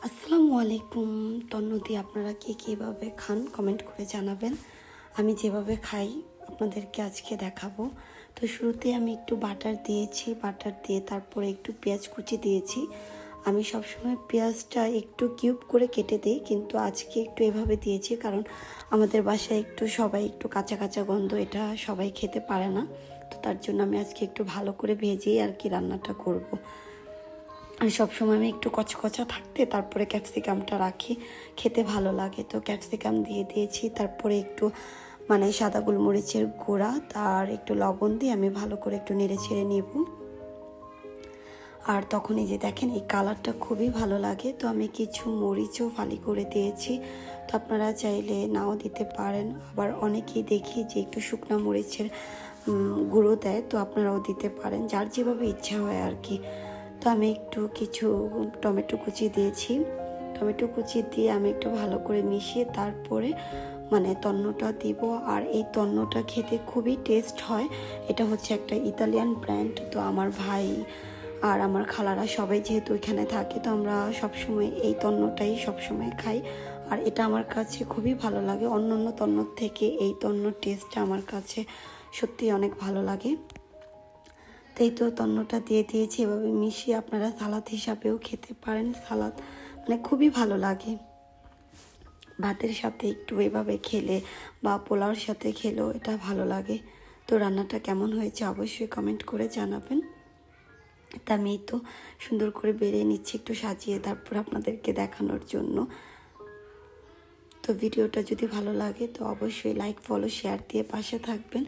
আসসালামু আলাইকুম। তন্নতি আপনারা কে কীভাবে খান কমেন্ট করে জানাবেন। আমি যেভাবে খাই আপনাদেরকে আজকে দেখাবো। তো শুরুতে আমি একটু বাটার দিয়েছি, বাটার দিয়ে তারপরে একটু পেঁয়াজ কুচি দিয়েছি। আমি সবসময় পেঁয়াজটা একটু কিউব করে কেটে দিই, কিন্তু আজকে একটু এভাবে দিয়েছি কারণ আমাদের বাসায় একটু সবাই একটু কাঁচা কাঁচা গন্ধ, এটা সবাই খেতে পারে না। তো তার জন্য আমি আজকে একটু ভালো করে ভেজেই আর কি রান্নাটা করব। আর সবসময় আমি একটু কচকচা থাকতে তারপরে ক্যাপসিকামটা রাখি, খেতে ভালো লাগে। তো ক্যাপসিকাম দিয়ে দিয়েছি, তারপরে একটু সাদা গোলমরিচের গুঁড়া আর একটু লবণ দিয়ে আমি ভালো করে একটু নেড়ে ছেড়ে নেব। আর তখন এই যে দেখেন এই কালারটা খুবই ভালো লাগে। তো আমি কিছু মরিচও ফালি করে দিয়েছি, তো আপনারা চাইলে নাও দিতে পারেন। আবার অনেকেই দেখি যে একটু শুকনো মরিচের গুঁড়ো দেয়, তো আপনারাও দিতে পারেন, যার যেভাবে ইচ্ছা হয় আর কি। তো আমি একটু কিছু টমেটো কুচি দিয়েছি, টমেটো কুচি দিয়ে আমি একটু ভালো করে মিশিয়ে তারপরে তন্নটা দিব। আর এই তন্নটা খেতে খুবই টেস্ট হয়। এটা হচ্ছে একটা ইতালিয়ান ব্র্যান্ড। তো আমার ভাই আর আমার খালারা সবাই যেহেতু এখানে থাকে, তো আমরা সবসময় এই তন্নটাই সবসময় খাই। আর এটা আমার কাছে খুবই ভালো লাগে, অন্য অন্য তন্নর থেকে এই তন্নর টেস্টটা আমার কাছে সত্যি অনেক ভালো লাগে। তাই তো তন্নটা দিয়ে দিয়েছি, এভাবে মিশিয়ে আপনারা সালাদ হিসাবেও খেতে পারেন। সালাদ খুবই ভালো লাগে, ভাতের সাথে একটু এভাবে খেলে বা পোলাওর সাথে খেলেও এটা ভালো লাগে। তো রান্নাটা কেমন হয়েছে অবশ্যই কমেন্ট করে জানাবেন। তা আমি তো সুন্দর করে বেড়ে নিচ্ছি একটু সাজিয়ে, তারপর আপনাদেরকে দেখানোর জন্য। তো ভিডিওটা যদি ভালো লাগে তো অবশ্যই লাইক, ফলো, শেয়ার দিয়ে পাশে থাকবেন।